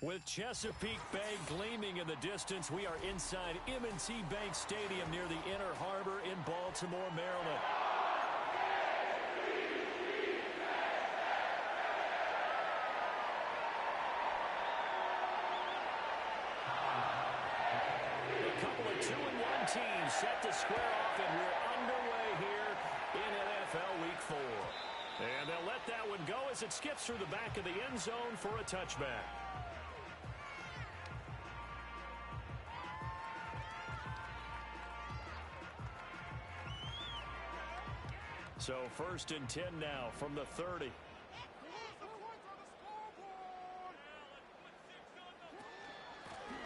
With Chesapeake Bay gleaming in the distance, we are inside M&T Bank Stadium near the Inner Harbor in Baltimore, Maryland. A couple of 2-1 teams set to square off, and we're underway here in NFL Week 4. And they'll let that one go as it skips through the back of the end zone for a touchback. So 1st and 10 now from the 30.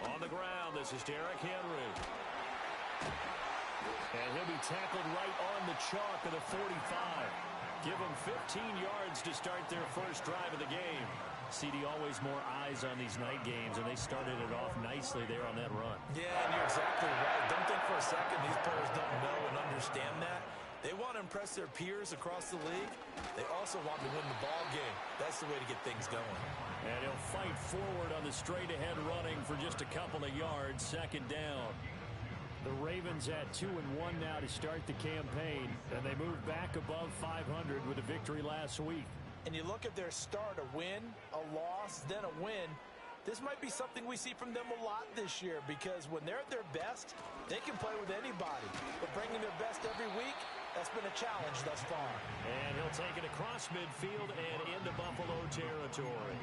On the ground, this is Derrick Henry. And he'll be tackled right on the chalk of the 45. Give them 15 yards to start their first drive of the game. CD, always more eyes on these night games, and they started it off nicely there on that run. Yeah, and you're exactly right. Don't think for a second these players don't know and understand that. They want to impress their peers across the league. They also want to win the ball game. That's the way to get things going. And he'll fight forward on the straight-ahead running for just a couple of yards, 2nd down. The Ravens at 2-1 now to start the campaign, and they move back above 500 with a victory last week. And you look at their start, a win, a loss, then a win. This might be something we see from them a lot this year, because when they're at their best, they can play with anybody. But bringing their best every week, that's been a challenge thus far. And he'll take it across midfield and into Buffalo territory.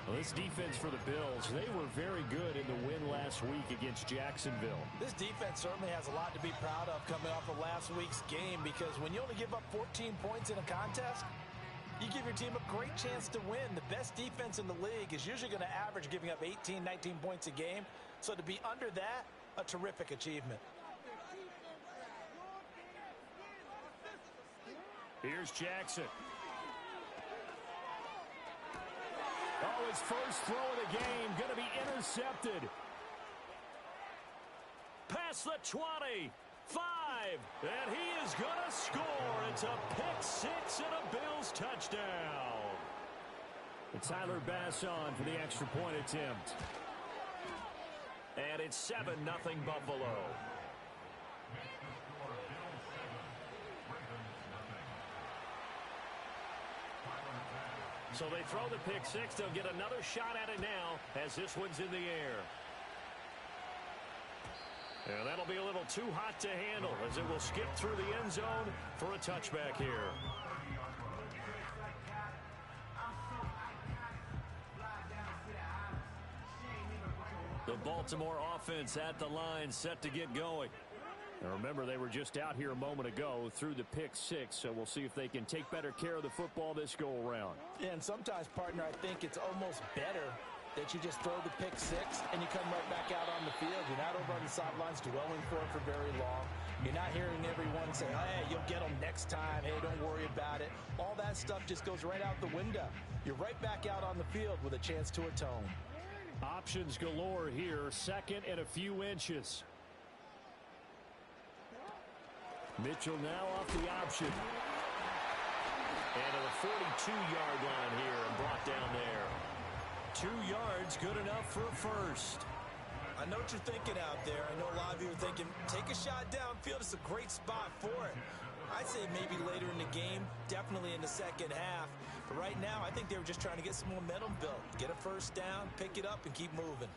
Well, this defense for the Bills, they were very good in the win last week against Jacksonville. This defense certainly has a lot to be proud of coming off of last week's game, because when you only give up 14 points in a contest, you give your team a great chance to win. The best defense in the league is usually going to average giving up 18, 19 points a game. So to be under that, a terrific achievement. Here's Jackson. Oh, his first throw of the game going to be intercepted. Past the 20. 5, and he is going to score. It's a pick six and a Bills touchdown. And Tyler Bass on for the extra point attempt. And it's 7-0 Buffalo. So they throw the pick six. They'll get another shot at it now as this one's in the air. And that'll be a little too hot to handle as it will skip through the end zone for a touchback here. The Baltimore offense at the line, set to get going. And remember, they were just out here a moment ago through the pick six, so we'll see if they can take better care of the football this go-around. Yeah, and sometimes, partner, I think it's almost better that you just throw the pick six and you come right back out on the field. You're not over on the sidelines dwelling for it for very long. You're not hearing everyone say, hey, you'll get them next time. Hey, don't worry about it. All that stuff just goes right out the window. You're right back out on the field with a chance to atone. Options galore here. 2nd and a few inches. Mitchell now off the option. And to the 42-yard line here and brought down there. 2 yards, good enough for a first. I know what you're thinking out there. I know a lot of you are thinking, take a shot downfield. It's a great spot for it. I'd say maybe later in the game, definitely in the second half. But right now, I think they were just trying to get some momentum built. Get a first down, pick it up, and keep moving.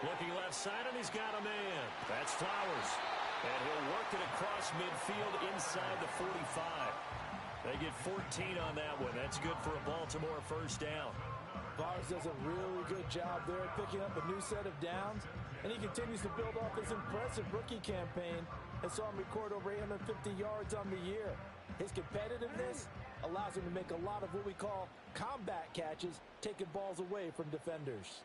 Looking left side, and he's got a man. That's Flowers. And he'll work it across midfield inside the 45. They get 14 on that one. That's good for a Baltimore first down. Flowers does a really good job there picking up a new set of downs, and he continues to build off his impressive rookie campaign and saw him record over 850 yards on the year. His competitiveness allows him to make a lot of what we call combat catches, taking balls away from defenders.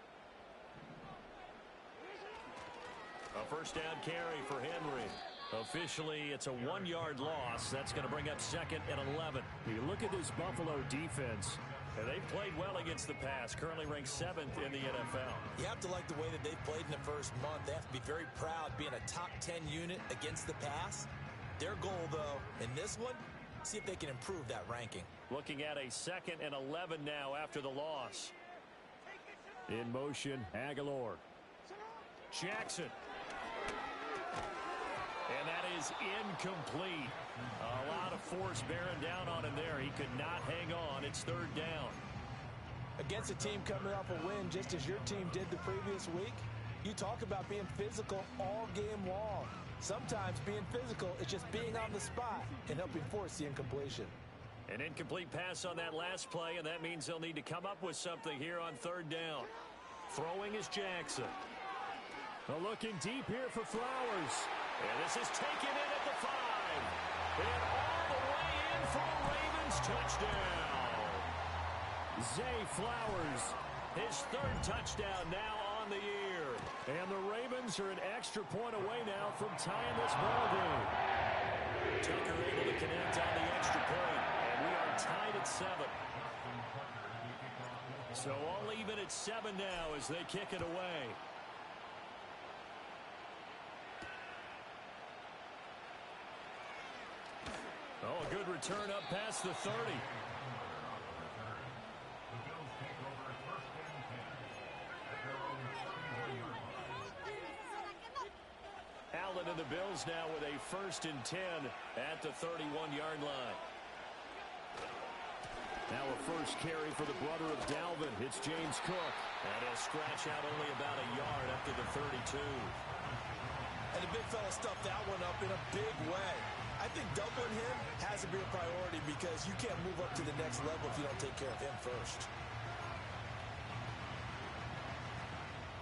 A first down carry for Henry. Officially, it's a 1-yard loss. That's going to bring up 2nd and 11. You look at this Buffalo defense. And they've played well against the pass, currently ranked 7th in the NFL. You have to like the way that they've played in the first month. They have to be very proud being a top 10 unit against the pass. Their goal, though, in this one, see if they can improve that ranking. Looking at a 2nd and 11 now after the loss. In motion, Aguilar. Jackson. And that is incomplete. A lot of force bearing down on him there. He could not hang on. It's 3rd down. Against a team coming off a win just as your team did the previous week, you talk about being physical all game long. Sometimes being physical is just being on the spot and helping force the incompletion. An incomplete pass on that last play, and that means they'll need to come up with something here on 3rd down. Throwing is Jackson. Well, looking deep here for Flowers. And this is taken in at the 5. And all the way in for a Ravens touchdown. Zay Flowers, his 3rd touchdown now on the year. And the Ravens are an extra point away now from tying this ball game. Tucker able to connect on the extra point. And we are tied at 7. So all even at 7 now as they kick it away. Oh, a good return up past the 30. Allen and the Bills now with a 1st and 10 at the 31-yard line. Now a first carry for the brother of Dalvin. It's James Cook. And he'll scratch out only about a yard after the 32. And the big fella stuffed that one up in a big way. I think doubling him has to be a priority because you can't move up to the next level if you don't take care of him first.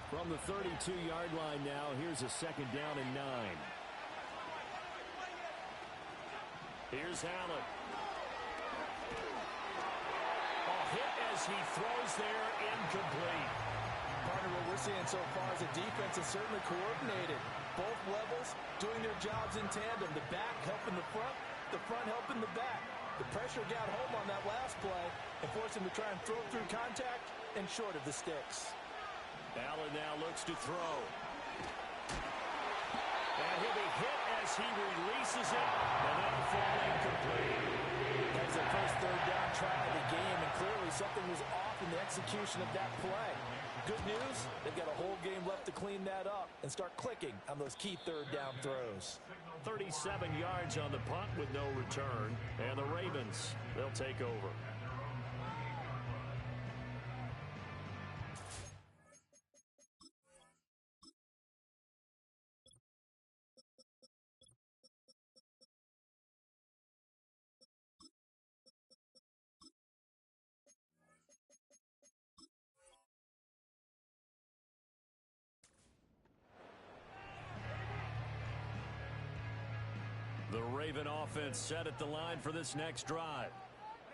From the 32-yard line now, here's a 2nd down and 9. Here's Allen. A hit as he throws there, incomplete. Partner, what we're seeing so far is the defense is certainly coordinated. Both levels doing their jobs in tandem. The back helping the front helping the back. The pressure got home on that last play and forced him to try and throw through contact and short of the sticks. Allen now looks to throw. And he'll be hit as he releases it. And that'll fall incomplete. That's the first 3rd down try of the game, and clearly something was off in the execution of that play. Good news, they've got a whole game left to clean that up and start clicking on those key 3rd down throws. 37 yards on the punt with no return. And the Ravens, they'll take over. The Raven offense set at the line for this next drive.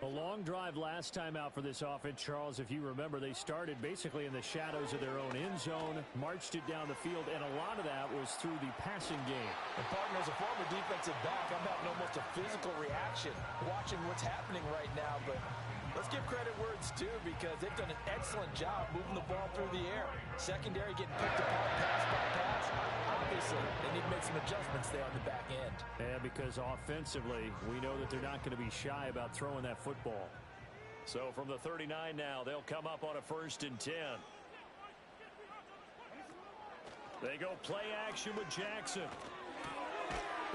A long drive last time out for this offense, Charles. If you remember, they started basically in the shadows of their own end zone, marched it down the field, and a lot of that was through the passing game. And partner, as a former defensive back, I'm having almost a physical reaction watching what's happening right now. But let's give credit where it's due because they've done an excellent job moving the ball through the air. Secondary getting picked apart pass by pass. Obviously, they need to make some adjustments there on the back end. Yeah, because offensively, we know that they're not going to be shy about throwing that football. So from the 39 now, they'll come up on a 1st and 10. They go play action with Jackson.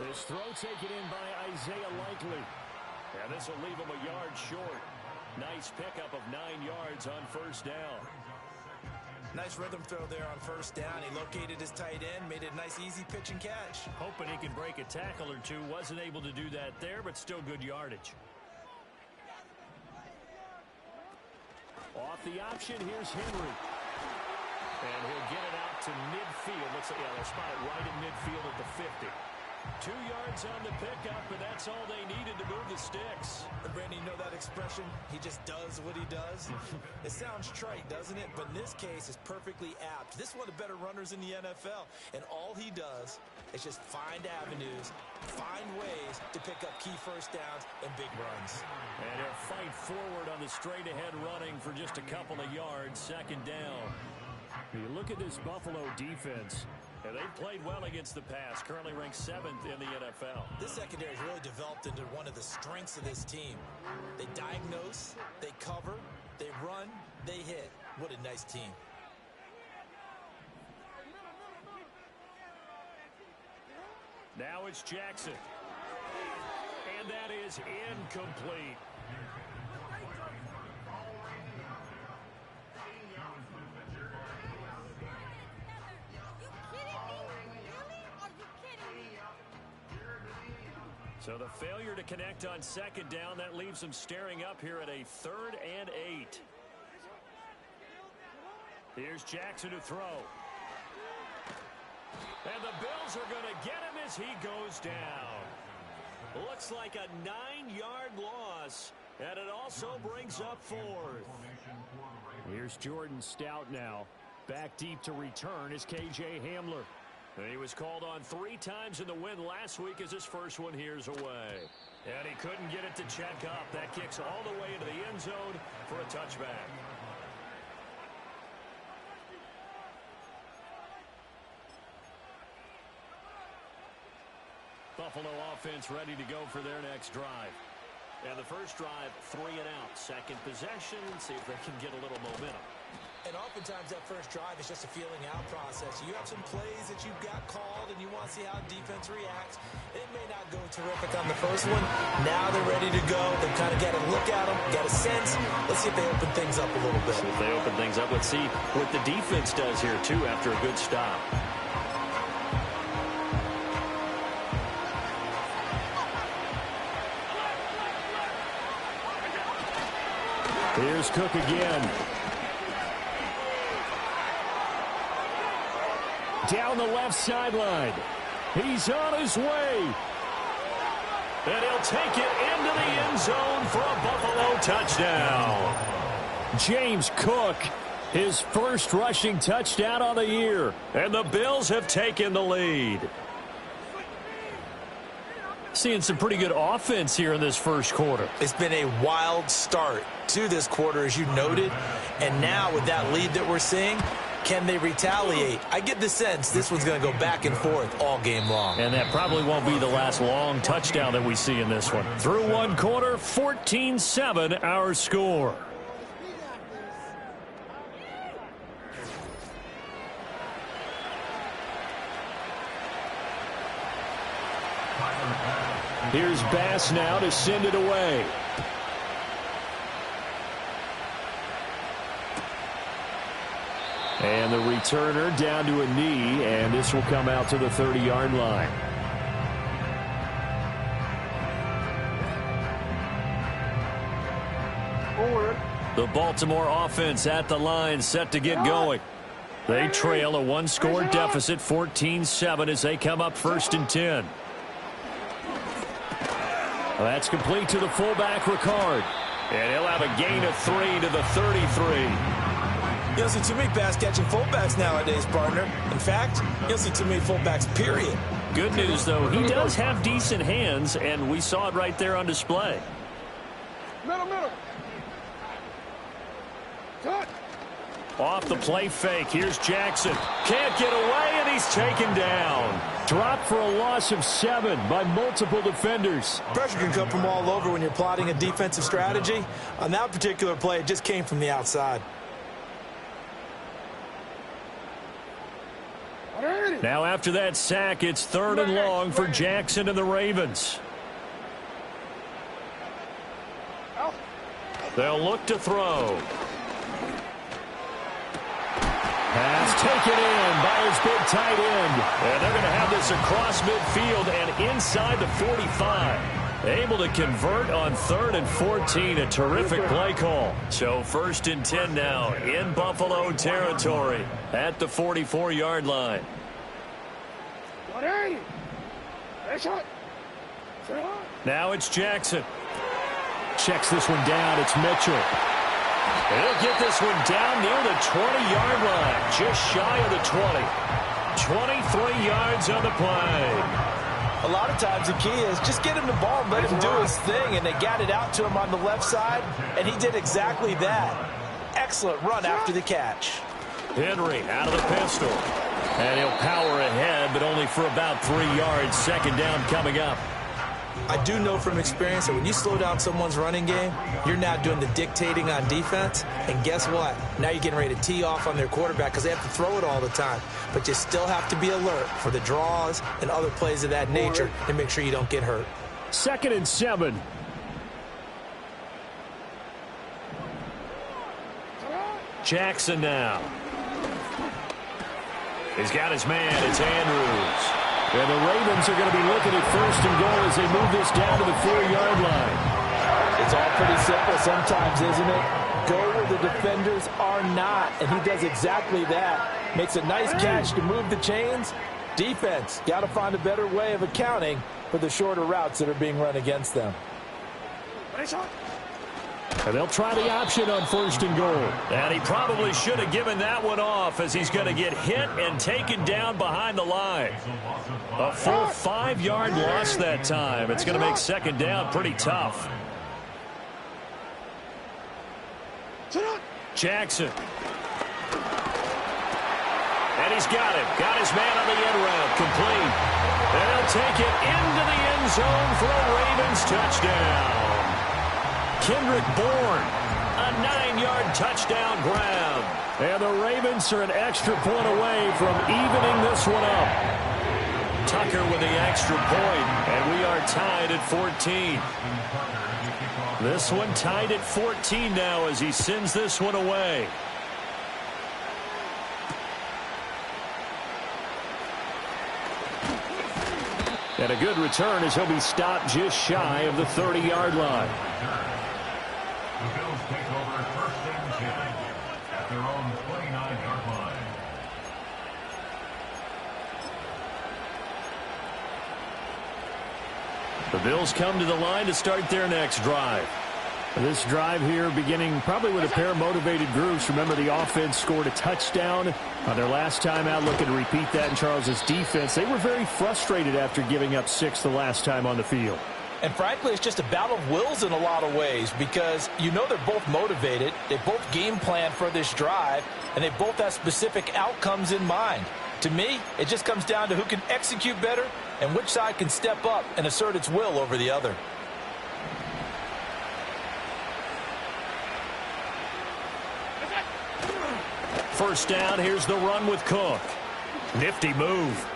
This throw taken in by Isaiah Likely. And this will leave him a yard short. Nice pickup of 9 yards on 1st down. Nice rhythm throw there on 1st down. He located his tight end, made it a nice easy pitch and catch. Hoping he can break a tackle or two. Wasn't able to do that there, but still good yardage. Off the option, here's Henry. And he'll get it out to midfield. Looks like, yeah, they'll spot it right in midfield at the 50. 2 yards on the pickup, and that's all they needed to move the sticks. Brandon, you know that expression? He just does what he does. It sounds trite, doesn't it? But in this case, it's perfectly apt. This is one of the better runners in the NFL, and all he does is just find avenues, find ways to pick up key first downs and big runs. And he'll fight forward on the straight-ahead running for just a couple of yards, second down. You look at this Buffalo defense, and they've played well against the pass, currently ranked 7th in the NFL. This secondary has really developed into one of the strengths of this team. They diagnose, they cover, they run, they hit. What a nice team. Now it's Jackson. And that is incomplete. So the failure to connect on second down, that leaves them staring up here at a 3rd and 8. Here's Jackson to throw. And the Bills are going to get him as he goes down. Looks like a 9-yard loss, and it also brings up 4th. Here's Jordan Stout now. Back deep to return is K.J. Hamler. He was called on 3 times in the win last week as his first one here's away. And he couldn't get it to check up. That kicks all the way into the end zone for a touchback. Buffalo offense ready to go for their next drive. And the first drive, 3 and out. Second possession, see if they can get a little momentum. And oftentimes that first drive is just a feeling out process. You have some plays that you've got called and you want to see how defense reacts. It may not go terrific on the first one. Now they're ready to go. They've kind of got to look at them, got a sense. Let's see if they open things up a little bit. See if they open things up. Let's see what the defense does here, too, after a good stop. Here's Cook again. Down the left sideline. He's on his way. And he'll take it into the end zone for a Buffalo touchdown. James Cook, his first rushing touchdown on the year. And the Bills have taken the lead. Seeing some pretty good offense here in this first quarter. It's been a wild start to this quarter, as you noted. And now with that lead that we're seeing, can they retaliate? I get the sense this one's going to go back and forth all game long. And that probably won't be the last long touchdown that we see in this one. Through one quarter, 14-7 our score. Here's Bass now to send it away. And the returner down to a knee, and this will come out to the 30-yard line. Forward. The Baltimore offense at the line, set to get going. They trail a one-score deficit, 14-7, as they come up 1st and 10. That's complete to the fullback, Ricard. And he'll have a gain of 3 to the 33. You don't see too many pass-catching fullbacks nowadays, partner. In fact, you don't see too many fullbacks, period. Good news, though, he does have decent hands, and we saw it right there on display. Middle. Cut. Off the play fake, here's Jackson. Can't get away, and he's taken down. Dropped for a loss of 7 by multiple defenders. Pressure can come from all over when you're plotting a defensive strategy. On that particular play, it just came from the outside. Now after that sack, it's 3rd and long for Jackson and the Ravens. They'll look to throw. Pass taken in by his big tight end. And they're going to have this across midfield and inside the 45. Able to convert on 3rd and 14. A terrific play call. So 1st and 10 now in Buffalo territory at the 44-yard line. Now it's Jackson. Checks this one down. It's Mitchell. He'll get this one down near the 20-yard line. Just shy of the 20. 23 yards on the play. A lot of times the key is just get him the ball and let him do his thing, and they got it out to him on the left side, and he did exactly that. Excellent run after the catch. Henry out of the pistol. And he'll power ahead, but only for about 3 yards. Second down coming up. I do know from experience that when you slow down someone's running game, you're not doing the dictating on defense. And guess what? Now you're getting ready to tee off on their quarterback because they have to throw it all the time. But you still have to be alert for the draws and other plays of that nature and make sure you don't get hurt. 2nd and 7. Jackson now. He's got his man. It's Andrews. And the Ravens are going to be looking at 1st and goal as they move this down to the 4-yard line. It's all pretty simple sometimes, isn't it? Go where the defenders are not, and he does exactly that. Makes a nice catch to move the chains. Defense, got to find a better way of accounting for the shorter routes that are being run against them. And they'll try the option on 1st and goal. And he probably should have given that one off as he's going to get hit and taken down behind the line. A full 5-yard loss that time. It's going to make 2nd down pretty tough. Jackson. And he's got him. Got his man on the end route. Complete. And he'll take it into the end zone for a Ravens touchdown. Kendrick Bourne, a 9-yard touchdown grab. And the Ravens are an extra point away from evening this one up. Tucker with the extra point, and we are tied at 14. This one tied at 14 now as he sends this one away. And a good return as he'll be stopped just shy of the 30-yard line. The Bills take over 1st and 10 at their own 29-yard line. The Bills come to the line to start their next drive. This drive here beginning probably with a pair of motivated groups. Remember, the offense scored a touchdown on their last time out. Looking to repeat that in Charles's defense. They were very frustrated after giving up 6 the last time on the field. And frankly, it's just a battle of wills in a lot of ways because you know they're both motivated. They both game plan for this drive, and they both have specific outcomes in mind. To me, it just comes down to who can execute better and which side can step up and assert its will over the other. First down, here's the run with Cook. Nifty move.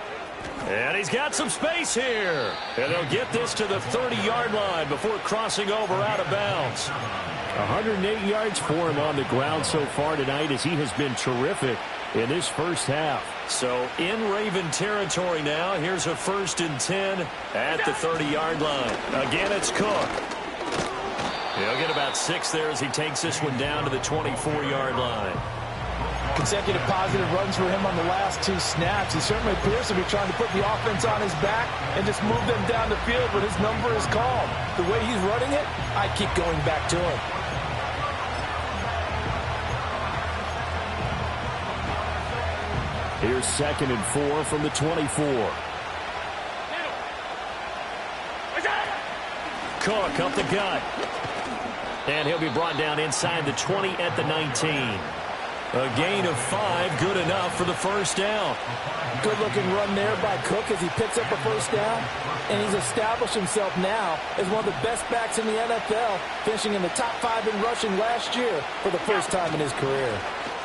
And he's got some space here. And they'll get this to the 30-yard line before crossing over out of bounds. 108 yards for him on the ground so far tonight as he has been terrific in this first half. So in Raven territory now. Here's a 1st and 10 at the 30-yard line. Again, it's Cook. He'll get about 6 there as he takes this one down to the 24-yard line. Consecutive positive runs for him on the last 2 snaps. He certainly appears to be trying to put the offense on his back and just move them down the field when his number is called. The way he's running it, I keep going back to him. Here's 2nd and 4 from the 24. Cook up the gut. And he'll be brought down inside the 20 at the 19. A gain of 5, good enough for the first down. Good-looking run there by Cook as he picks up a first down. And he's established himself now as one of the best backs in the NFL, finishing in the top 5 in rushing last year for the first time in his career.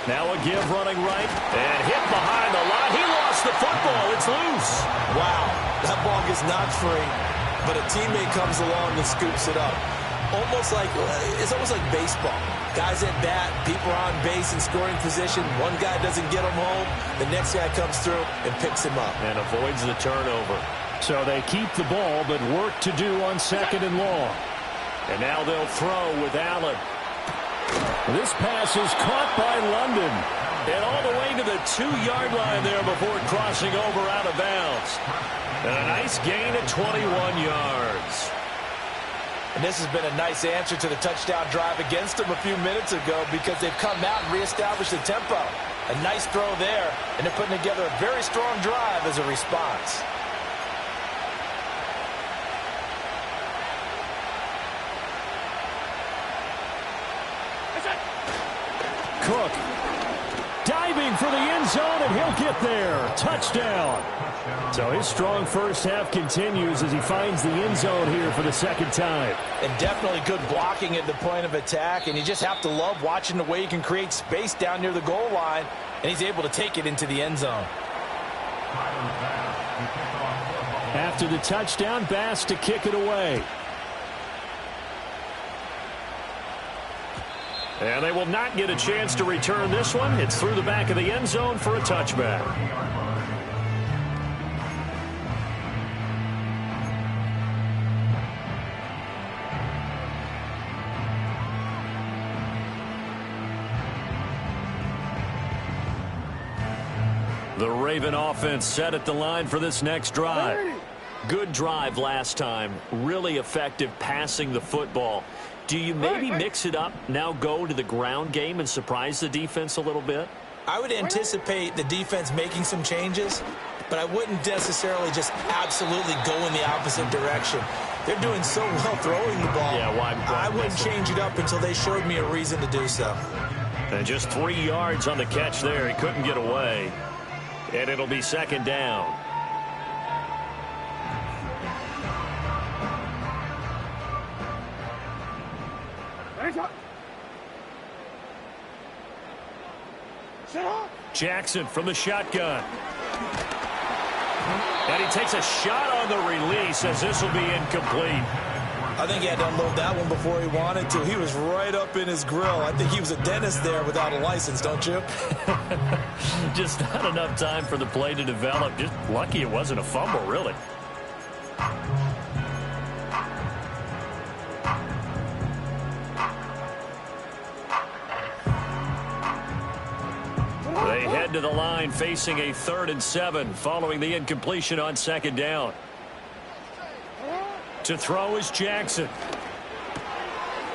Now a give running right and hit behind the line. He lost the football. It's loose. Wow, that ball gets knocked free, but a teammate comes along and scoops it up. It's almost like baseball. Guys at bat, people are on base in scoring position. One guy doesn't get him home. The next guy comes through and picks him up. And avoids the turnover. So they keep the ball, but work to do on 2nd and long. And now they'll throw with Allen. This pass is caught by London. And all the way to the 2-yard line there before crossing over out of bounds. And a nice gain at 21 yards. And this has been a nice answer to the touchdown drive against them a few minutes ago because they've come out and reestablished the tempo. A nice throw there, and they're putting together a very strong drive as a response. Cook diving for the end zone, and he'll get there. Touchdown. So his strong first half continues as he finds the end zone here for the second time. And definitely good blocking at the point of attack, and you just have to love watching the way he can create space down near the goal line, and he's able to take it into the end zone. After the touchdown, Bass to kick it away. And they will not get a chance to return this one. It's through the back of the end zone for a touchback. The Raven offense set at the line for this next drive. Good drive last time. Really effective passing the football. Do you maybe mix it up, now go to the ground game and surprise the defense a little bit? I would anticipate the defense making some changes, but I wouldn't necessarily just absolutely go in the opposite direction. They're doing so well throwing the ball. Yeah, why I wouldn't change it up until they showed me a reason to do so. And just 3 yards on the catch there. He couldn't get away. And it'll be second down. Jackson from the shotgun. And he takes a shot on the release as this will be incomplete. I think he had to unload that one before he wanted to. He was right up in his grill. I think he was a dentist there without a license, don't you? Just not enough time for the play to develop. Just lucky it wasn't a fumble, really. They head to the line facing a 3rd and 7 following the incompletion on second down. To throw is Jackson.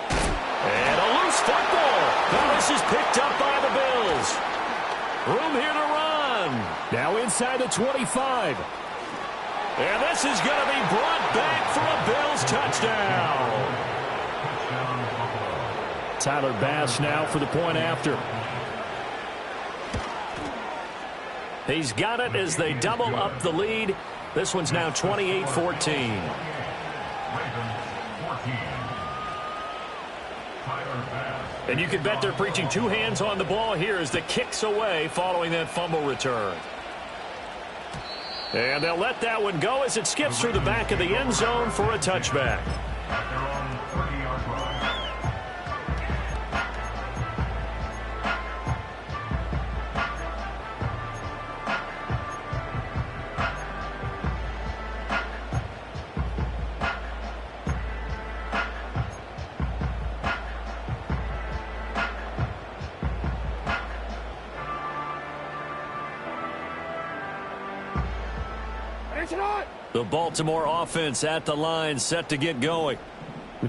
And a loose football. Now this is picked up by the Bills. Room here to run. Now inside the 25. And this is going to be brought back for a Bills touchdown. Tyler Bass now for the point after. He's got it as they double up the lead. This one's now 28-14. And you can bet they're preaching 2 hands on the ball here as the kick's away following that fumble return. And they'll let that one go as it skips through the back of the end zone for a touchback. The Baltimore offense at the line, set to get going.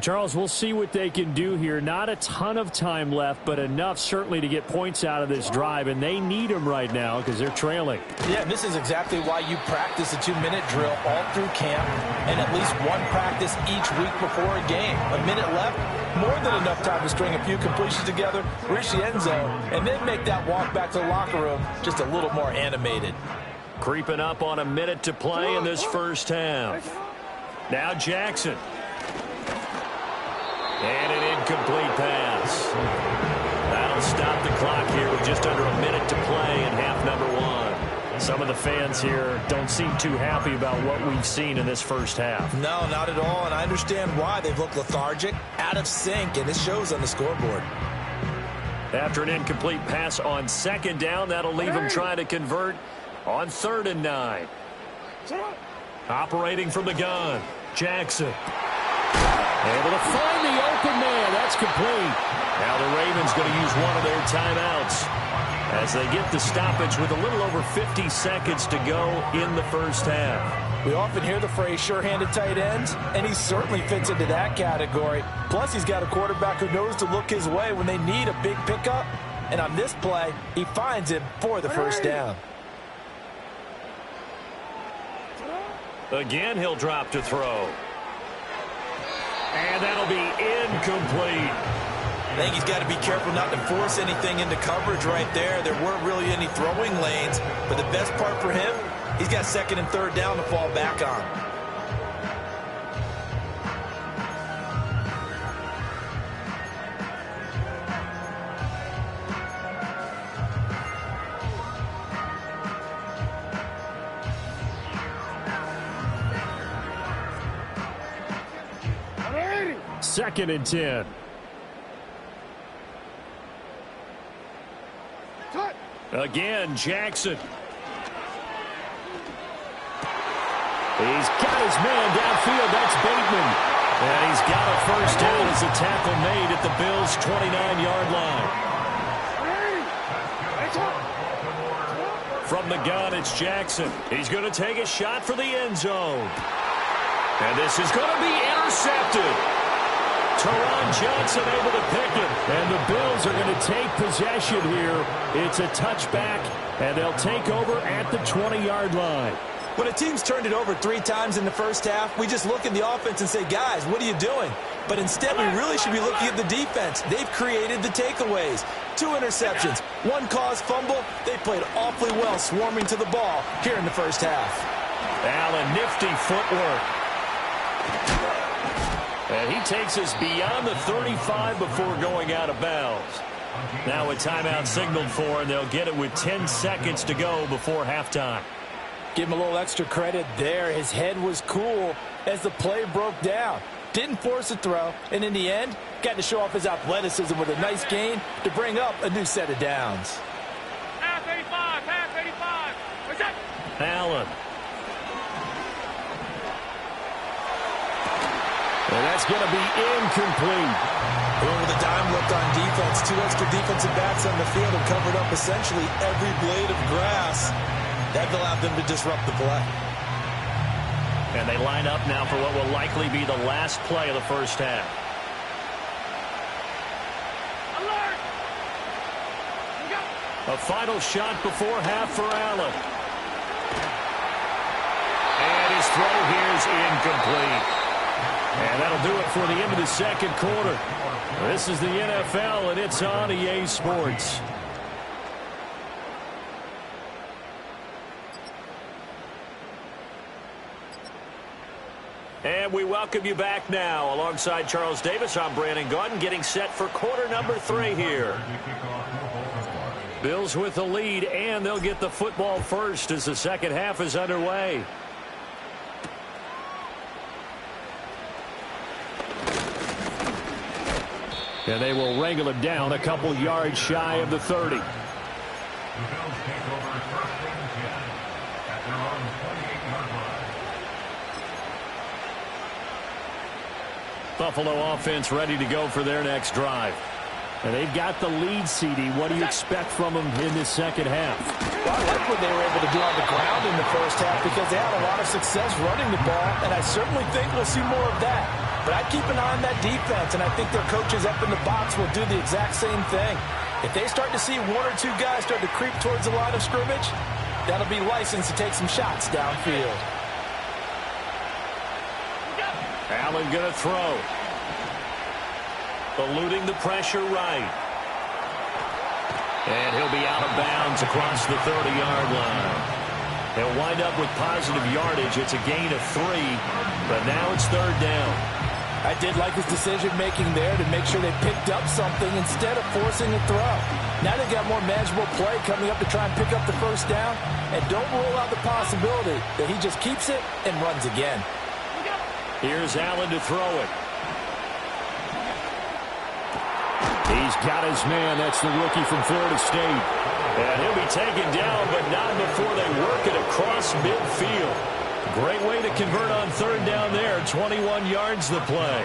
Charles, we'll see what they can do here. Not a ton of time left, but enough certainly to get points out of this drive, and they need them right now because they're trailing. Yeah, this is exactly why you practice a 2-minute drill all through camp and at least one practice each week before a game. A minute left, more than enough time to string a few completions together, reach the end zone, and then make that walk back to the locker room just a little more animated. Creeping up on a minute to play in this first half. Now Jackson. And an incomplete pass. That'll stop the clock here with just under a minute to play in half number 1. Some of the fans here don't seem too happy about what we've seen in this first half. No, not at all, and I understand why. They've looked lethargic, out of sync, and it shows on the scoreboard. After an incomplete pass on second down, that'll leave them trying to convert on 3rd and 9. Operating from the gun, Jackson. Able to find the open man. That's complete. Now the Ravens going to use one of their timeouts. as they get the stoppage with a little over 50 seconds to go in the first half. We often hear the phrase sure-handed tight ends, and he certainly fits into that category. Plus, he's got a quarterback who knows to look his way when they need a big pickup. And on this play, he finds him for the first down. Again, he'll drop to throw. And that'll be incomplete. I think he's got to be careful not to force anything into coverage right there. There weren't really any throwing lanes, but the best part for him, he's got second and third down to fall back on. Second and 10. Again, Jackson. He's got his man downfield. That's Bateman. And he's got a first down as a tackle made at the Bills' 29-yard line. From the gun, it's Jackson. He's going to take a shot for the end zone. And this is going to be intercepted. Teron Johnson able to pick it. And the Bills are going to take possession here. It's a touchback, and they'll take over at the 20-yard line. When a team's turned it over 3 times in the first half, we just look at the offense and say, guys, what are you doing? But instead, we really should be looking at the defense. They've created the takeaways. 2 interceptions, 1 caused fumble. They played awfully well swarming to the ball here in the first half. Allen, nifty footwork. And he takes us beyond the 35 before going out of bounds. Now a timeout signaled for, and they'll get it with 10 seconds to go before halftime. Give him a little extra credit there. His head was cool as the play broke down. Didn't force a throw, and in the end, got to show off his athleticism with a nice gain to bring up a new set of downs. Half 85, half 85. What's that? Allen. And that's going to be incomplete. With a dime look on defense, 2 extra defensive backs on the field have covered up essentially every blade of grass. That allowed them to disrupt the play. And they line up now for what will likely be the last play of the first half. Alert! A final shot before half for Allen. And his throw here is incomplete. And that'll do it for the end of the second quarter. This is the NFL, and it's on EA Sports. And we welcome you back now. Alongside Charles Davis, I'm Brandon Gaudin, getting set for quarter number 3 here. Bills with the lead, and they'll get the football first as the second half is underway. And they will wrangle it down a couple yards shy of the 30. The Bills take over first and 10 at their own 28-yard line. Buffalo offense ready to go for their next drive. And they've got the lead, CD. What do you expect from them in this second half? Well, I like what they were able to do on the ground in the first half because they had a lot of success running the ball, and I certainly think we'll see more of that. But I keep an eye on that defense, and I think their coaches up in the box will do the exact same thing. If they start to see 1 or 2 guys start to creep towards the line of scrimmage, that'll be license to take some shots downfield. Allen going to throw. Eluding the pressure right. And he'll be out of bounds across the 30-yard line. They'll wind up with positive yardage. It's a gain of 3, but now it's third down. I did like his decision-making there to make sure they picked up something instead of forcing a throw. Now they've got more manageable play coming up to try and pick up the first down, and don't rule out the possibility that he just keeps it and runs again. Here's Allen to throw it. He's got his man. That's the rookie from Florida State. And he'll be taken down, but not before they work it across midfield. Great way to convert on third down there. 21 yards the play.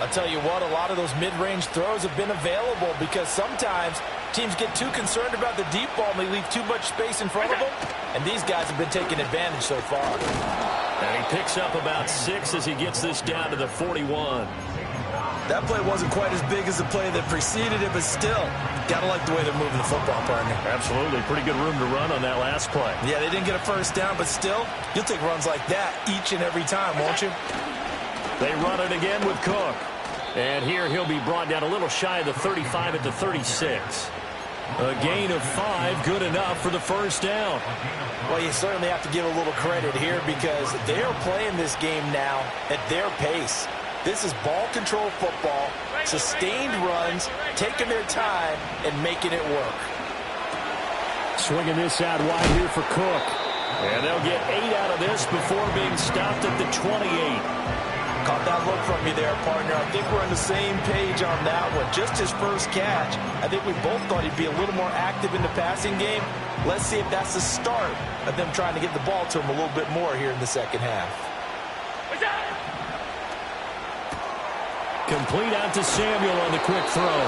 I'll tell you what, a lot of those mid-range throws have been available because sometimes Teams get too concerned about the deep ball and they leave too much space in front of them. And these guys have been taking advantage so far. And he picks up about 6 as he gets this down to the 41. That play wasn't quite as big as the play that preceded it, but still, gotta like the way they're moving the football, partner. Absolutely. Pretty good room to run on that last play. Yeah, they didn't get a first down, but still, you'll take runs like that each and every time, won't you? They run it again with Cook. And here he'll be brought down a little shy of the 35 at the 36. A gain of 5, good enough for the first down. Well, you certainly have to give a little credit here because they're playing this game now at their pace. This is ball control football, sustained runs, taking their time, and making it work. Swinging this out wide here for Cook. And they'll get 8 out of this before being stopped at the 28. Caught that look from you there, partner. I think we're on the same page on that one. Just his first catch. I think we both thought he'd be a little more active in the passing game. Let's see if that's the start of them trying to get the ball to him a little bit more here in the second half. Complete out to Samuel on the quick throw.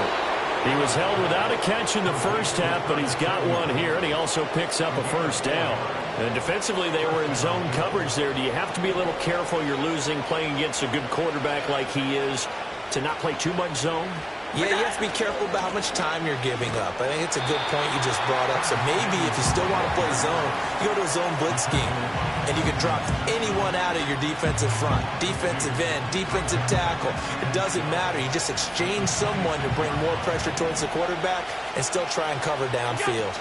He was held without a catch in the first half, but he's got one here, and he also picks up a first down. And defensively, they were in zone coverage there. Do you have to be a little careful you're losing playing against a good quarterback like he is to not play too much zone? Yeah, you have to be careful about how much time you're giving up. I think it's a good point you just brought up. So maybe if you still want to play zone, you go to a zone blitz scheme, and you can drop anyone out of your defensive front, defensive end, defensive tackle. It doesn't matter. You just exchange someone to bring more pressure towards the quarterback and still try and cover downfield.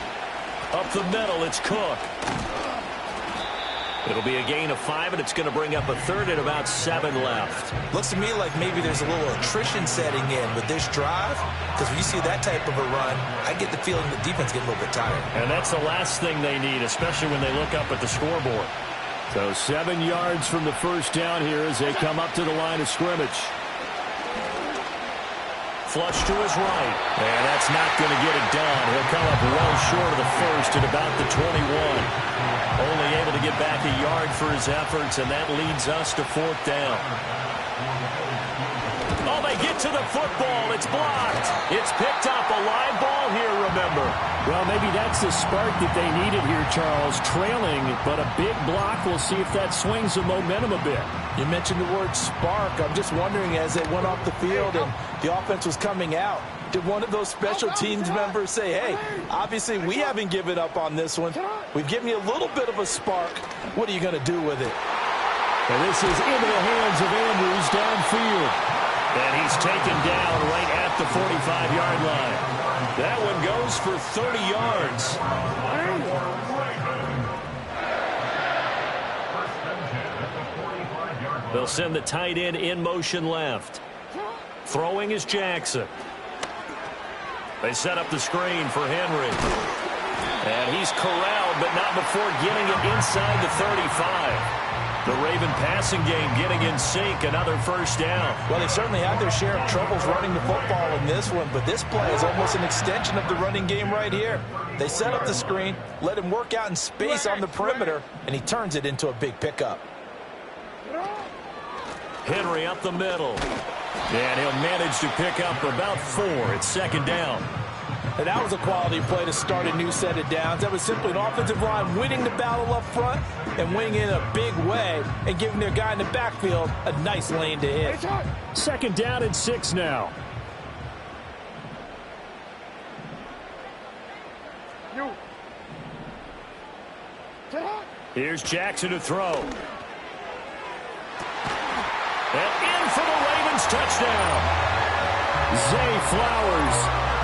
Up the middle, it's Cook. It'll be a gain of 5, and it's going to bring up a third and about 7 left. Looks to me like maybe there's a little attrition setting in with this drive, because when you see that type of a run, I get the feeling the defense getting a little bit tired. And that's the last thing they need, especially when they look up at the scoreboard. So 7 yards from the first down here as they come up to the line of scrimmage. Flush to his right. And that's not going to get it done. He'll come up well short of the first at about the 21. Only able to get back a yard for his efforts, and that leads us to 4th down. Oh, they get to the football. It's blocked. It's picked up. A live ball here, remember. Well, maybe that's the spark that they needed here, Charles. Trailing, but a big block. We'll see if that swings the momentum a bit. You mentioned the word spark. I'm just wondering, as they went off the field and the offense was coming out, did one of those special teams members say, hey, obviously we haven't given up on this one. We've given you a little bit of a spark. What are you going to do with it? And this is into the hands of Andrews downfield. And he's taken down right at the 45-yard line. That one goes for 30 yards. They'll send the tight end in motion left. Throwing is Jackson. They set up the screen for Henry. And he's corralled, but not before getting it inside the 35. The Raven passing game getting in sync, another first down. Well, they certainly had their share of troubles running the football in this one, but this play is almost an extension of the running game right here. They set up the screen, let him work out in space on the perimeter, and he turns it into a big pickup. Henry up the middle. And he'll manage to pick up about 4. It's 2nd down. And that was a quality play to start a new set of downs. That was simply an offensive line winning the battle up front and winning in a big way and giving their guy in the backfield a nice lane to hit. 2nd down and 6 now. Here's Jackson to throw. And in for the Ravens touchdown. Zay Flowers.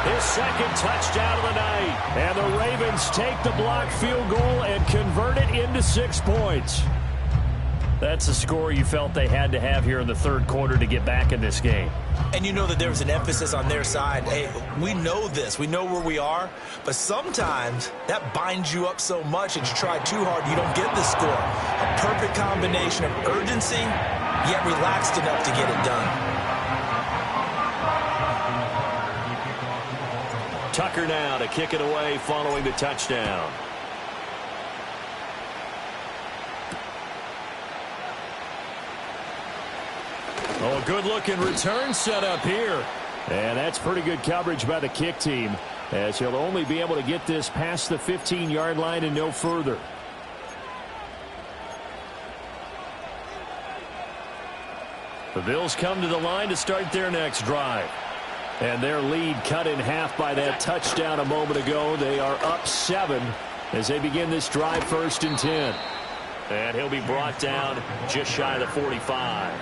His 2nd touchdown of the night. And the Ravens take the blocked field goal and convert it into 6 points. That's the score you felt they had to have here in the 3rd quarter to get back in this game. And you know that there was an emphasis on their side. Hey, we know this. We know where we are. But sometimes that binds you up so much that you try too hard, you don't get the score. A perfect combination of urgency, yet relaxed enough to get it done. Tucker now to kick it away following the touchdown. Oh, good-looking return set up here. And that's pretty good coverage by the kick team. as he'll only be able to get this past the 15-yard line and no further. The Bills come to the line to start their next drive. And their lead cut in half by that touchdown a moment ago. They are up 7 as they begin this drive, 1st and 10. And he'll be brought down just shy of the 45.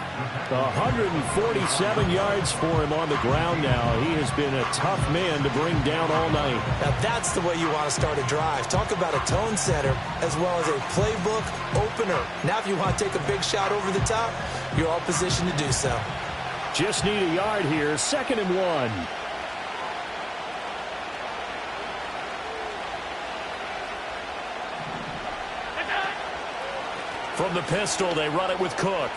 147 yards for him on the ground now. He has been a tough man to bring down all night. Now that's the way you want to start a drive. Talk about a tone setter as well as a playbook opener. Now if you want to take a big shot over the top, you're all positioned to do so. Just need a yard here, 2nd and 1. From the pistol, they run it with Cook.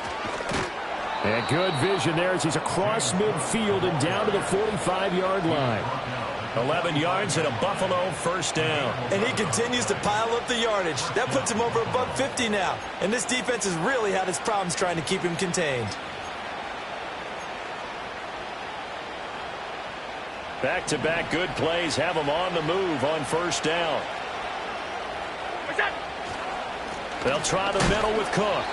And good vision there as he's across midfield and down to the 45-yard line. 11 yards and a Buffalo 1st down. And he continues to pile up the yardage. That puts him over $150 now. And this defense has really had its problems trying to keep him contained. Back-to-back good plays have him on the move on 1st down. They'll try the middle with Cook.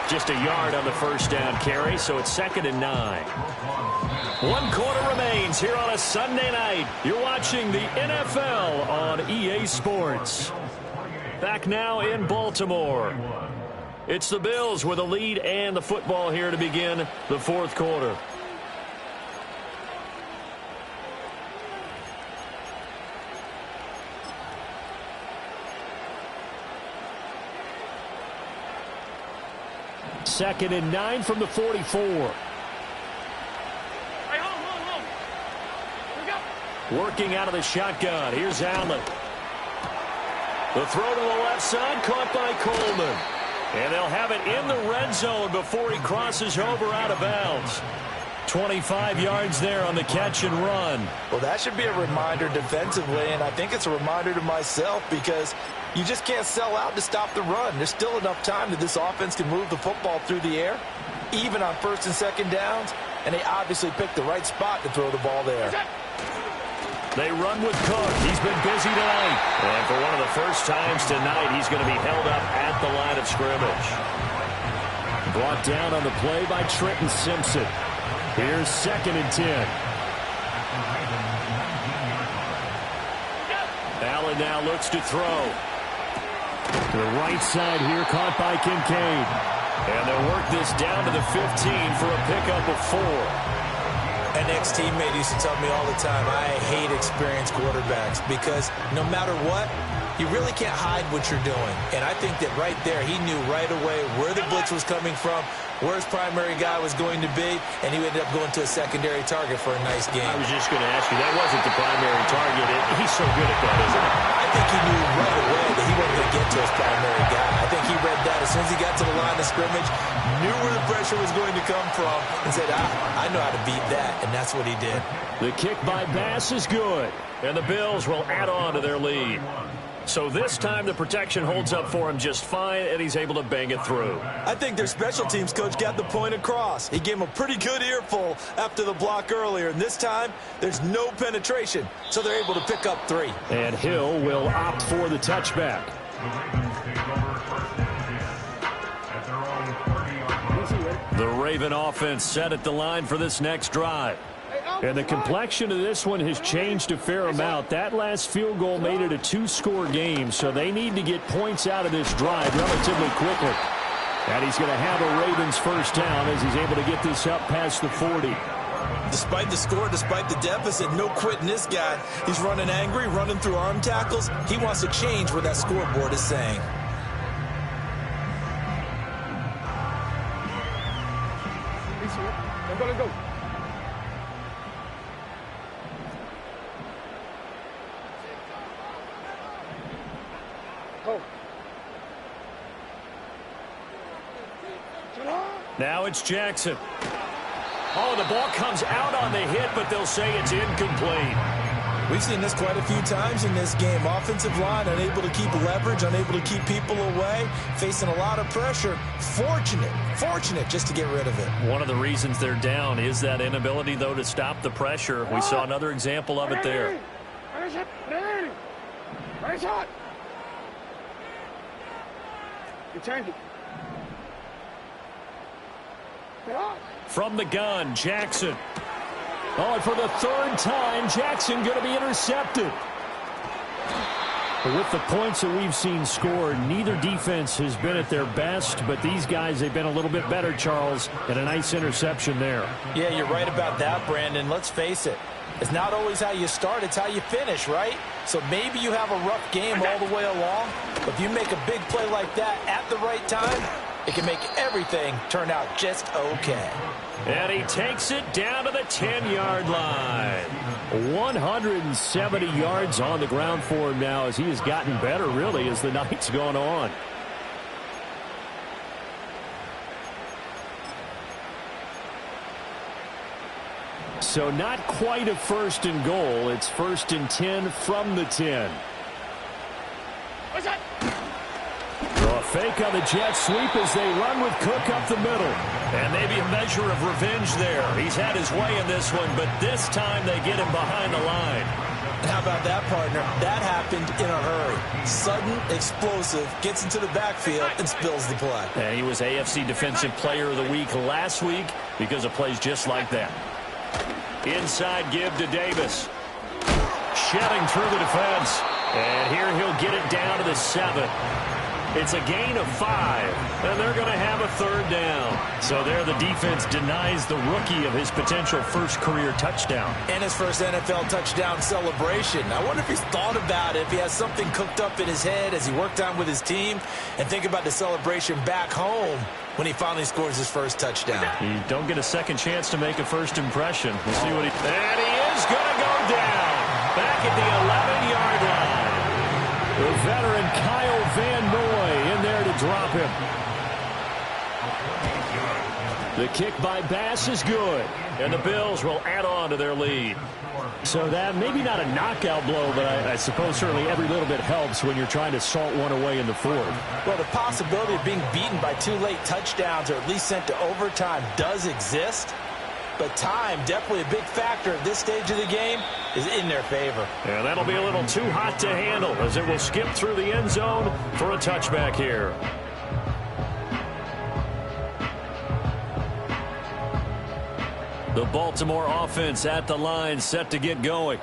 Just a yard on the 1st down carry, so it's 2nd and 9. 1 quarter remains here on a Sunday night. You're watching the NFL on EA Sports. Back now in Baltimore. It's the Bills with a lead and the football here to begin the 4th quarter. Second and 9 from the 44. Hey, hold. Here we go. Working out of the shotgun. Here's Allen. The throw to the left side, caught by Coleman. And they'll have it in the red zone before he crosses over out of bounds. 25 yards there on the catch and run. Well, that should be a reminder defensively, and I think it's a reminder to myself because you just can't sell out to stop the run. There's still enough time that this offense can move the football through the air, even on 1st and 2nd downs, and they obviously picked the right spot to throw the ball there. They run with Cook. He's been busy tonight. And for one of the first times tonight, he's going to be held up at the line of scrimmage. Brought down on the play by Trenton Simpson. Here's 2nd and 10. Allen now looks to throw. To the right side here, caught by Kincaid. And they'll work this down to the 15 for a pickup of 4. An ex-teammate used to tell me all the time, I hate experienced quarterbacks because no matter what, you really can't hide what you're doing. And I think that right there, he knew right away where the blitz was coming from, where his primary guy was going to be, and he ended up going to a secondary target for a nice game. I was just going to ask you, that wasn't the primary target. He's so good at that, isn't he? I think he knew right away that he wasn't going to get to his primary guy. I think he read that as soon as he got to the line of scrimmage, knew where the pressure was going to come from, and said, I know how to beat that, and that's what he did. The kick by Bass is good, and the Bills will add on to their lead. So this time the protection holds up for him just fine, and he's able to bang it through. I think their special teams coach got the point across. He gave him a pretty good earful after the block earlier, and this time there's no penetration, so they're able to pick up 3. And Hill will opt for the touchback. The Raven offense set at the line for this next drive. And the complexion of this one has changed a fair amount. That last field goal made it a 2-score game, so they need to get points out of this drive relatively quickly. And he's going to have a Ravens 1st down as he's able to get this up past the 40. Despite the score, despite the deficit, no quitting this guy. He's running angry, running through arm tackles. He wants to change what that scoreboard is saying. Let's go. Now it's Jackson. Oh, the ball comes out on the hit, but they'll say it's incomplete. We've seen this quite a few times in this game. Offensive line unable to keep leverage, unable to keep people away, facing a lot of pressure. Fortunate just to get rid of it. One of the reasons they're down is that inability, though, to stop the pressure. We saw another example of it there. From the gun, Jackson. Oh, and for the third time, Jackson going to be intercepted. With the points that we've seen scored, neither defense has been at their best, but these guys, they've been a little bit better, Charles, and a nice interception there. Yeah, you're right about that, Brandon. Let's face it. It's not always how you start, it's how you finish, right? So maybe you have a rough game all the way along, but if you make a big play like that at the right time, it can make everything turn out just okay. And he takes it down to the 10-yard line. 170 yards on the ground for him now as he has gotten better, really, as the night's gone on. So not quite a 1st and goal. It's 1st and 10 from the 10. A fake on the jet sweep as they run with Cook up the middle. And maybe a measure of revenge there. He's had his way in this one, but this time they get him behind the line. How about that, partner? That happened in a hurry. Sudden, explosive, gets into the backfield and spills the play. And he was AFC Defensive Player of the Week last week because of plays just like that. Inside give to Davis. Shedding through the defense. And here he'll get it down to the 7. It's a gain of 5, and they're going to have a 3rd down. So there the defense denies the rookie of his potential first career touchdown. And his first NFL touchdown celebration. I wonder if he's thought about it, if he has something cooked up in his head as he worked on with his team, and think about the celebration back home when he finally scores his first touchdown. You don't get a second chance to make a first impression. We'll see what he... And he is going to go down back at the 11-yard line. The veteran Kyle Van Noy in there to drop him. The kick by Bass is good, and the Bills will add on to their lead. So that maybe not a knockout blow, but I suppose certainly every little bit helps when you're trying to salt one away in the 4th. Well, the possibility of being beaten by 2 late touchdowns or at least sent to overtime does exist. But time, definitely a big factor at this stage of the game, is in their favor. And that'll be a little too hot to handle as it will skip through the end zone for a touchback here. The Baltimore offense at the line, set to get going.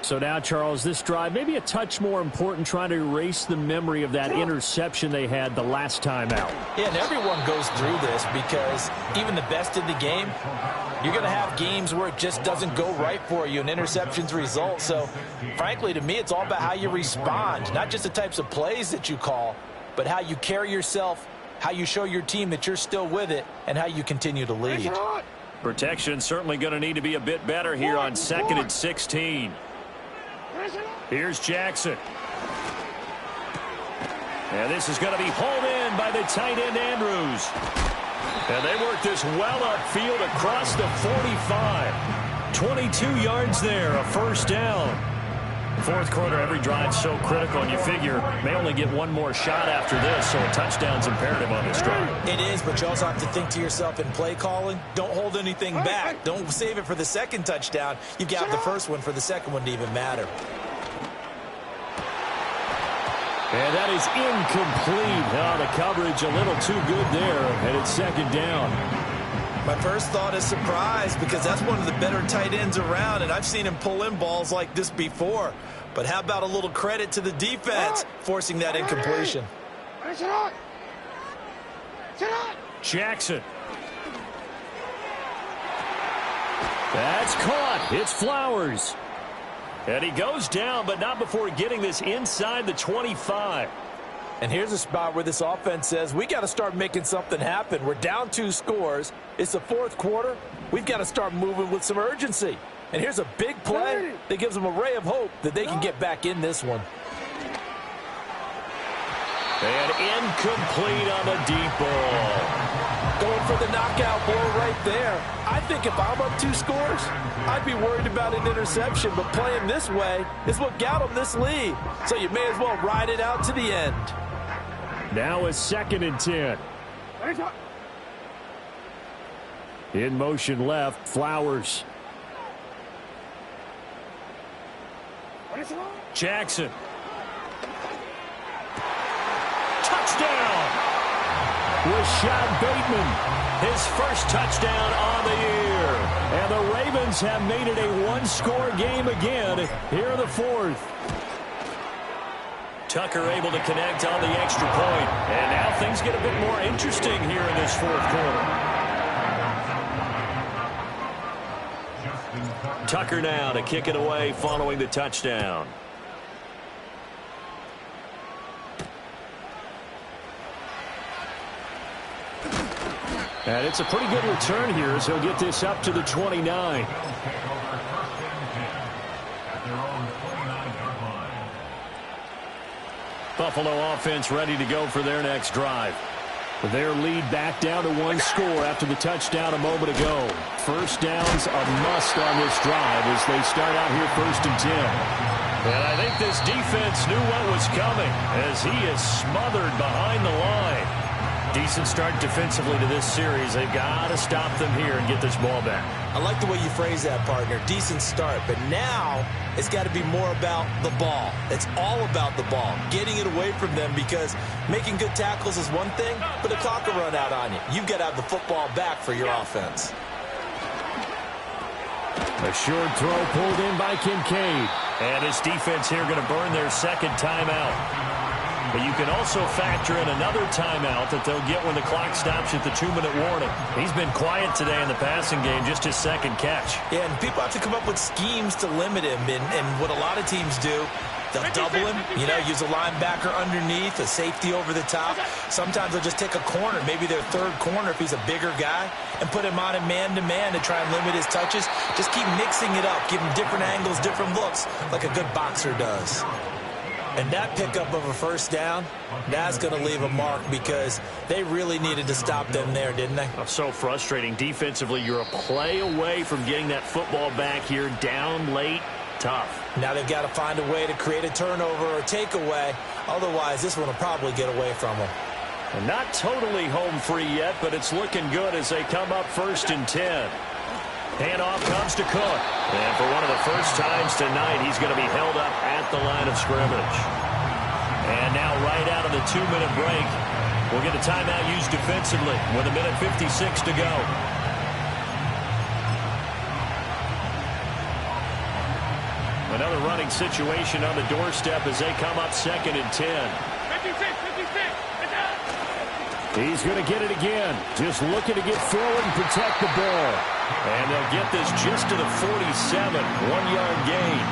So now, Charles, this drive maybe a touch more important, trying to erase the memory of that interception they had the last time out. Yeah, and everyone goes through this because even the best in the game, you're going to have games where it just doesn't go right for you and interceptions result. So, frankly, to me, it's all about how you respond, not just the types of plays that you call, but how you carry yourself, how you show your team that you're still with it, and how you continue to lead. Protection certainly going to need to be a bit better here on 2nd and 16. Here's Jackson. And this is going to be hauled in by the tight end Andrews. And they work this well upfield across the 45. 22 yards there, a 1st down. 4th quarter, every drive so critical, and you figure may only get one more shot after this, so a touchdown's imperative on this drive. It is, but you also have to think to yourself in play calling, don't hold anything back. Don't save it for the 2nd touchdown. You've got the 1st one for the 2nd one to even matter. And that is incomplete. Oh, the coverage a little too good there, and it's 2nd down. My first thought is surprise because that's one of the better tight ends around, and I've seen him pull in balls like this before. But how about a little credit to the defense forcing that incompletion? Jackson. That's caught. It's Flowers. And he goes down, but not before getting this inside the 25. And here's a spot where this offense says, we got to start making something happen. We're down 2 scores. It's the 4th quarter. We've got to start moving with some urgency. And here's a big play that gives them a ray of hope that they can get back in this one. And incomplete on the deep ball. Going for the knockout blow right there. I think if I'm up 2 scores, I'd be worried about an interception. But playing this way is what got them this lead. So you may as well ride it out to the end. Now it's 2nd and 10. In motion left, Flowers. Jackson. Touchdown! Rashad Bateman, his first touchdown on the year. And the Ravens have made it a one-score game again here in the fourth. Tucker able to connect on the extra point. And now things get a bit more interesting here in this fourth quarter. Tucker now to kick it away following the touchdown. And it's a pretty good return here as he'll get this up to the 29. Buffalo offense ready to go for their next drive. Their lead back down to one score after the touchdown a moment ago. First down's a must on this drive as they start out here 1st and 10. And I think this defense knew what was coming as he is smothered behind the line. Decent start defensively to this series. They've got to stop them here and get this ball back. I like the way you phrase that, partner. Decent start. But now it's got to be more about the ball. It's all about the ball. Getting it away from them because making good tackles is one thing, but the clock will run out on you. You've got to have the football back for your offense. A short throw pulled in by Kincaid. And this defense here going to burn their second timeout. But you can also factor in another timeout that they'll get when the clock stops at the 2-minute warning. He's been quiet today in the passing game, just his second catch. Yeah, and people have to come up with schemes to limit him. And what a lot of teams do, they'll double him, use a linebacker underneath, a safety over the top. Sometimes they'll just take a corner, maybe their third corner if he's a bigger guy, and put him on a man-to-man to try and limit his touches. Just keep mixing it up, give him different angles, different looks, like a good boxer does. And that pickup of a first down, that's going to leave a mark because they really needed to stop them there, didn't they? Oh, so frustrating. Defensively, you're a play away from getting that football back here, down late, tough. Now they've got to find a way to create a turnover or takeaway. Otherwise, this one will probably get away from them. And not totally home free yet, but it's looking good as they come up 1st and 10. Handoff comes to Cook. And for one of the first times tonight, he's going to be held up at the line of scrimmage. And now right out of the 2-minute break, we'll get a timeout used defensively with 1:56 to go. Another running situation on the doorstep as they come up 2nd and 10. 56. He's going to get it again. Just looking to get forward and protect the ball. And they'll get this just to the 47, 1-yard gain.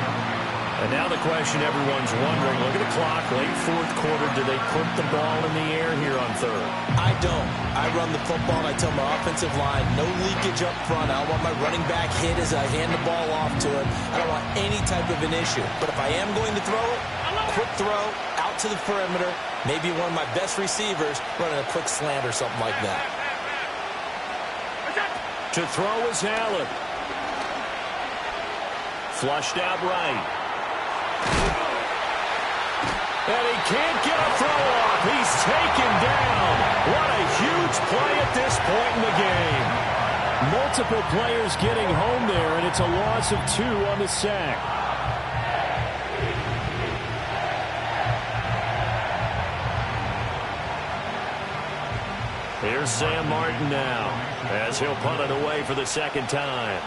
And now the question everyone's wondering, look at the clock, late fourth quarter, do they put the ball in the air here on third? I don't. I run the football and I tell my offensive line, no leakage up front. I don't want my running back hit as I hand the ball off to him. I don't want any type of an issue. But if I am going to throw it, quick throw, out to the perimeter, maybe one of my best receivers running a quick slant or something like that. To throw is Allen. Flushed out right. And he can't get a throw off. He's taken down. What a huge play at this point in the game. Multiple players getting home there, and it's a loss of 2 on the sack. Here's Sam Martin now as he'll punt it away for the second time.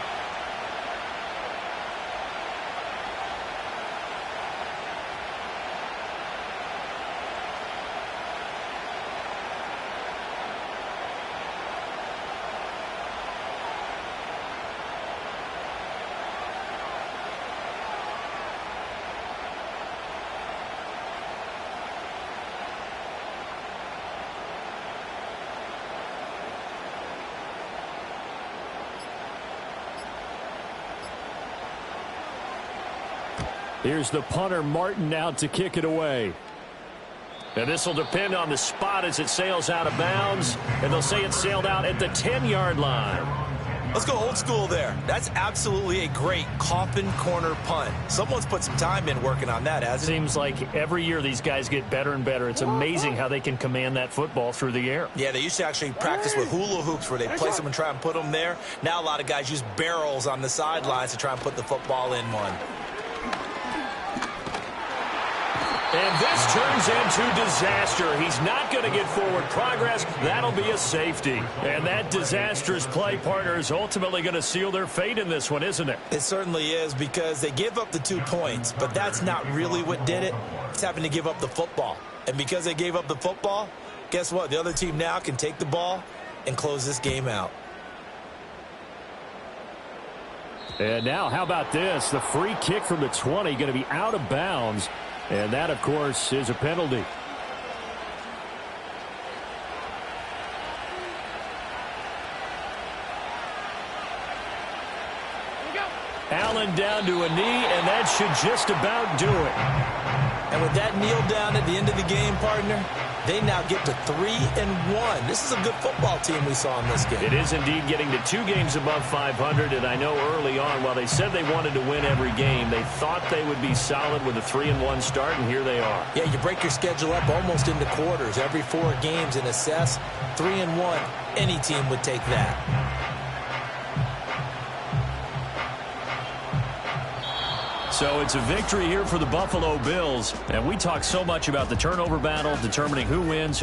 Here's the punter, Martin, out to kick it away. And this will depend on the spot as it sails out of bounds. And they'll say it sailed out at the 10-yard line. Let's go old school there. That's absolutely a great coffin corner punt. Someone's put some time in working on that, hasn't it? Seems like every year these guys get better and better. It's amazing how they can command that football through the air. Yeah, they used to actually practice with hula hoops where they place them and try and put them there. Now a lot of guys use barrels on the sidelines to try and put the football in one. And this turns into disaster. He's not going to get forward progress. That'll be a safety. And that disastrous play, partner, is ultimately going to seal their fate in this one, isn't it? It certainly is, because they gave up the 2 points, but that's not really what did it. It's having to give up the football. And because they gave up the football, guess what? The other team now can take the ball and close this game out. And now, how about this? The free kick from the 20 going to be out of bounds. And that, of course, is a penalty. Allen down to a knee, and that should just about do it. And with that kneel down at the end of the game, partner, they now get to 3-1. This is a good football team we saw in this game. It is indeed getting to 2 games above 500, and I know early on, while they said they wanted to win every game, they thought they would be solid with a 3-1 start, and here they are. Yeah, you break your schedule up almost into quarters, every 4 games, and assess 3-1. Any team would take that. So it's a victory here for the Buffalo Bills, and we talk so much about the turnover battle, determining who wins,